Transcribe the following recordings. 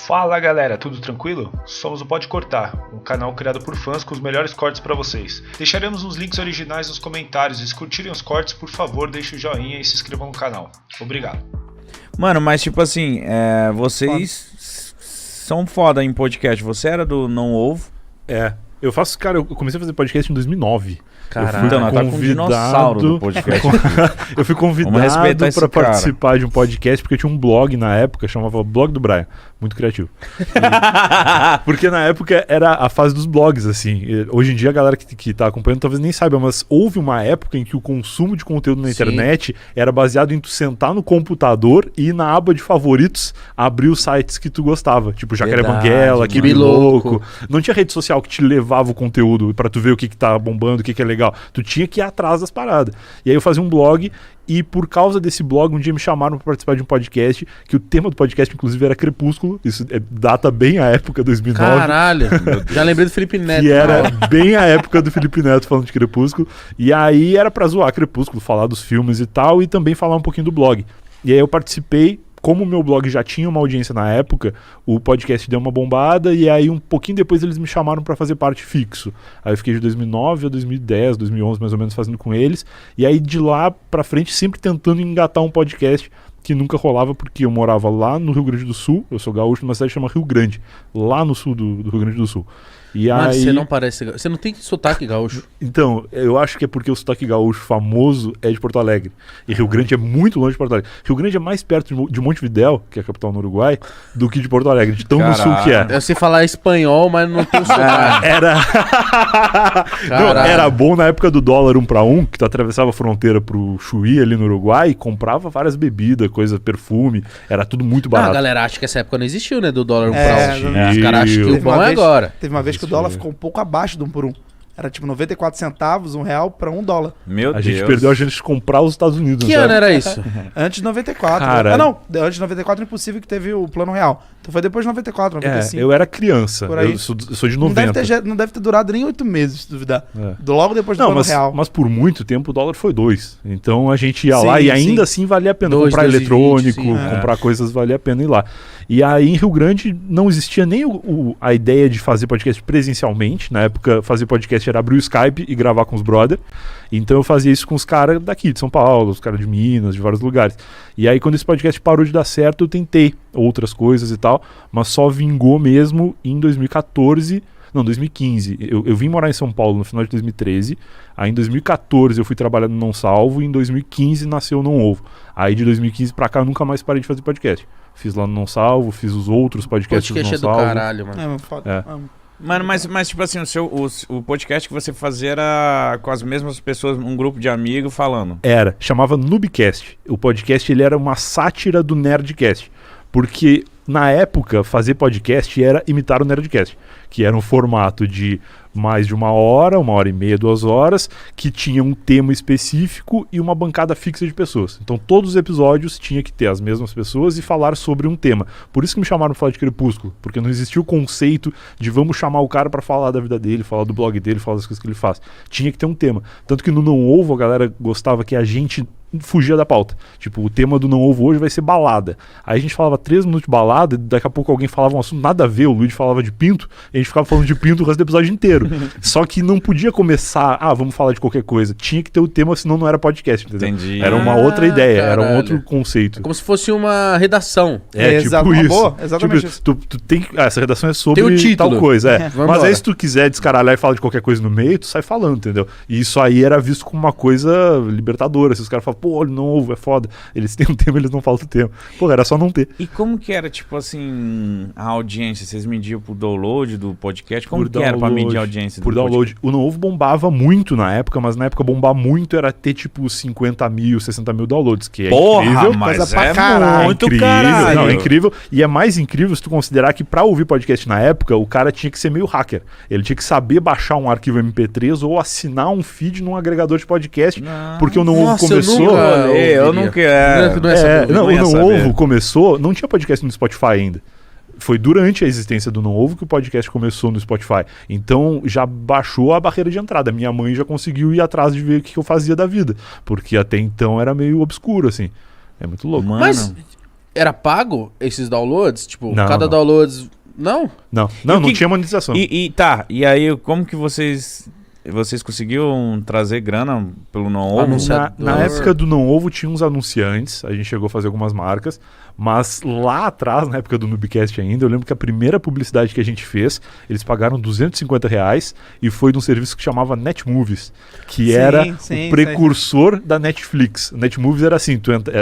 Fala galera, tudo tranquilo? Somos o Pode Cortar, um canal criado por fãs com os melhores cortes para vocês. Deixaremos os links originais nos comentários e se curtirem os cortes, por favor, deixe o joinha e se inscrevam no canal. Obrigado. Mano, mas tipo assim, vocês são foda em podcast. Você era do Não Ovo? Eu faço, cara, eu comecei a fazer podcast em 2009. Caralho, então, tá com um dinossauro do podcast. Eu fui convidado pra participar de um podcast porque eu tinha um blog na época, chamava Blog do Brian. Muito criativo. Porque na época era a fase dos blogs, assim. Hoje em dia a galera que tá acompanhando talvez nem saiba, mas houve uma época em que o consumo de conteúdo na internet era baseado em tu sentar no computador e ir na aba de favoritos abrir os sites que tu gostava. Tipo Jacaré Banguela, Que Louco. Não tinha rede social que te levava o conteúdo pra tu ver o que tá bombando, o que é legal. Tu tinha que ir atrás das paradas. E aí eu fazia um blog e por causa desse blog um dia me chamaram para participar de um podcast, que o tema do podcast inclusive era Crepúsculo. Isso data bem a época 2009. Caralho, já lembrei do Felipe Neto. Que era bem a época do Felipe Neto falando de Crepúsculo. E aí era pra zoar Crepúsculo, falar dos filmes e tal, e também falar um pouquinho do blog. E aí eu participei. Como o meu blog já tinha uma audiência na época, o podcast deu uma bombada e aí um pouquinho depois eles me chamaram para fazer parte fixo. Aí eu fiquei de 2009 a 2010, 2011 mais ou menos fazendo com eles. E aí de lá pra frente sempre tentando engatar um podcast que nunca rolava porque eu morava lá no Rio Grande do Sul. Eu sou gaúcho numa cidade que chama Rio Grande, lá no sul do Rio Grande do Sul. E Mano, aí... você não parece... Você não tem sotaque gaúcho. Então, eu acho que é porque o sotaque gaúcho famoso é de Porto Alegre. E Rio Grande é muito longe de Porto Alegre. Rio Grande é mais perto de Montevidéu, que é a capital no Uruguai, do que de Porto Alegre, de tão no sul que é. Eu sei falar espanhol, mas não tenho sotaque. Era bom na época do dólar 1 para 1, que tu atravessava a fronteira pro Chuí ali no Uruguai e comprava várias bebidas, coisa, perfume. Era tudo muito barato. A galera acha que essa época não existiu, né? Do dólar 1 para 1. Os caras acham que o bom é agora. Teve uma vez que o dólar ficou um pouco abaixo de 1 por 1. Era tipo 94 centavos, R$1 para $1. Meu Deus. A gente perdeu a chance de comprar os Estados Unidos. Que ano era isso? Antes de 94. Cara... não. Antes de 94 é impossível que teve o plano real. Então foi depois de 94, 95. Eu era criança. Eu sou de 90. Não deve ter durado nem 8 meses, se duvidar. Logo depois do plano real. Mas por muito tempo o dólar foi 2. Então a gente ia lá e ainda assim valia a pena comprar 2, eletrônico, 20, comprar coisas, valia a pena ir lá. E aí em Rio Grande não existia nem a ideia de fazer podcast presencialmente. Na época fazer podcast era abrir o Skype e gravar com os brother. Então eu fazia isso com os caras daqui de São Paulo, os caras de Minas, de vários lugares. E aí quando esse podcast parou de dar certo, eu tentei outras coisas e tal, mas só vingou mesmo em 2014, não, 2015. Eu vim morar em São Paulo no final de 2013, aí em 2014 eu fui trabalhar no Não Salvo e em 2015 nasceu o Não Ovo. Aí de 2015 pra cá eu nunca mais parei de fazer podcast. Fiz lá no Não Salvo, fiz os outros podcasts do Não Salvo. Podcast é do caralho, mano. Foda. Mano, mas tipo assim, o podcast que você fazia era com as mesmas pessoas, um grupo de amigos falando? Chamava Noobcast. O podcast ele era uma sátira do Nerdcast. Porque na época fazer podcast era imitar o Nerdcast, que era um formato de mais de 1 hora, 1h30, 2 horas, que tinha um tema específico e uma bancada fixa de pessoas. Então todos os episódios tinha que ter as mesmas pessoas e falar sobre um tema. Por isso que me chamaram para falar de Crepúsculo, porque não existia o conceito de vamos chamar o cara para falar da vida dele, falar do blog dele, falar das coisas que ele faz. Tinha que ter um tema. Tanto que no Não Ovo a galera gostava que a gente fugia da pauta. Tipo, o tema do Não Ovo hoje vai ser balada. Aí a gente falava 3 minutos de balada, e daqui a pouco alguém falava um assunto nada a ver, o Luigi falava de pinto, e a gente ficava falando de pinto o resto do episódio inteiro. Só que não podia começar, vamos falar de qualquer coisa. Tinha que ter o tema, senão não era podcast, entendeu? Entendi. Era uma outra ideia, caralho. Era um outro conceito. É como se fosse uma redação. Tipo isso. Boa, exatamente tipo, tu tem essa redação é sobre tem o título. tal coisa. Vamos Mas embora. aí se tu quiser descaralhar e falar de qualquer coisa no meio, tu sai falando, entendeu? E isso aí era visto como uma coisa libertadora. Se os caras falam, pô, Não Ovo, é foda. Eles têm um tema, eles não falam do tema. Pô, era só não ter. E como que era, tipo assim, a audiência? Vocês mediam por download do podcast? Como que era pra medir a audiência por do download. podcast? O Não Ovo bombava muito na época, mas na época bombar muito era ter tipo 50 mil, 60 mil downloads, que é incrível. Mas coisa pra é caralho. muito incrível. caralho. Não, é incrível. E é mais incrível se tu considerar que pra ouvir podcast na época, o cara tinha que ser meio hacker. Ele tinha que saber baixar um arquivo MP3 ou assinar um feed num agregador de podcast, porque o Não Ovo começou... Eu nunca... o Não Ovo começou, não tinha podcast no Spotify ainda. Foi durante a existência do Não Ovo que o podcast começou no Spotify. Então já baixou a barreira de entrada. Minha mãe já conseguiu ir atrás de ver o que eu fazia da vida. Porque até então era meio obscuro, assim. É muito louco. Mano. Mas Era pago esses downloads? Tipo, Não, cada não. download... Não? Não que- tinha monetização. E aí, como que vocês conseguiram trazer grana pelo não ovo? Anunciador. Na época do Não Ovo tinha uns anunciantes, a gente chegou a fazer algumas marcas, mas lá atrás, na época do Noobcast ainda, eu lembro que a primeira publicidade que a gente fez, eles pagaram R$250 e foi de um serviço que chamava Netmovies, que Sim, era sim, o precursor da Netflix. Netmovies era assim,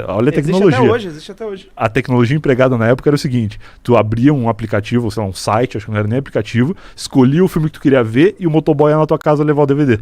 olha a tecnologia. Existe até hoje. A tecnologia empregada na época era o seguinte: tu abria um aplicativo, sei lá, um site, acho que não era nem aplicativo, escolhia o filme que tu queria ver e o motoboy ia na tua casa levar o DVD.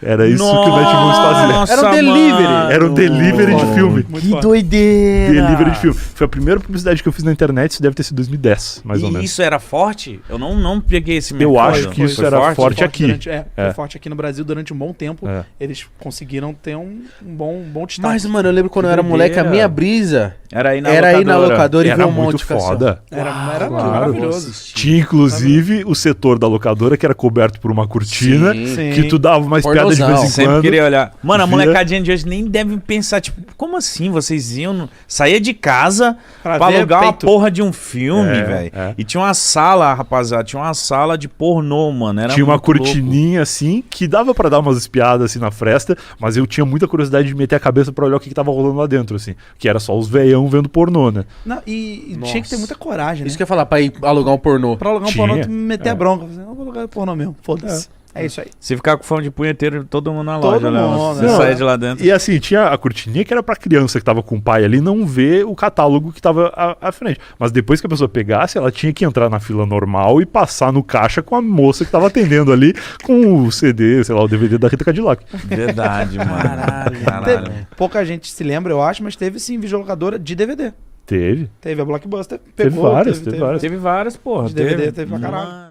Era isso que o Netmovies fazia. Era um delivery. Era um delivery de filme. Muito foda. doideira! Delivery de filme. Foi a primeira publicidade que eu fiz na internet, isso deve ter sido 2010, mais ou E menos. isso era forte? Eu não peguei esse Eu mercado. acho que Foi isso era forte aqui. Foi forte aqui no Brasil durante um bom tempo. É. Eles conseguiram ter um bom destaque. Mas, mano, eu lembro quando Que eu era moleque, a doideira. minha brisa Era aí na era ir na locadora. locadora e ver Era um monte muito de cassete. foda. era claro. maravilhoso. Tinha inclusive o setor da locadora que era coberto por uma cortina, Sim. que tu dava uma espiada de Pornozão. vez em Sempre quando. queria olhar. Mano, a Vira- molecadinha de hoje nem deve pensar, tipo, como assim? Vocês iam, saía de casa Pra pra ver alugar uma peito. porra de um filme, É, velho. é. E tinha uma sala, rapaziada, tinha uma sala de pornô, mano. Era Tinha uma muito cortininha assim, que dava pra dar umas espiadas assim na fresta, mas eu tinha muita curiosidade de meter a cabeça pra olhar o que tava rolando lá dentro, assim. Que era só os veião vendo pornô, né? Não, e Nossa. tinha que ter muita coragem, né? Isso que eu ia falar, pra ir alugar um pornô. Pra alugar um Tinha. pornô, tu meter É. a bronca. Não vou alugar pornô mesmo. Foda-se. É isso aí. Se ficar com fome de punheteiro, todo mundo na Todo loja, Léo. mundo, Você né? saia de lá dentro. E assim, tinha a cortininha que era pra criança que tava com o pai ali não ver o catálogo que tava à frente. Mas depois que a pessoa pegasse, ela tinha que entrar na fila normal e passar no caixa com a moça que tava atendendo ali com o CD, sei lá, o DVD da Rita Cadillac. Verdade, mano. Caralho. Pouca gente se lembra, eu acho, mas teve sim videolocadora de DVD. Teve. Teve a Blockbuster. Teve Pegou, várias, teve várias. Teve várias, porra. De DVD teve pra caralho. Mano.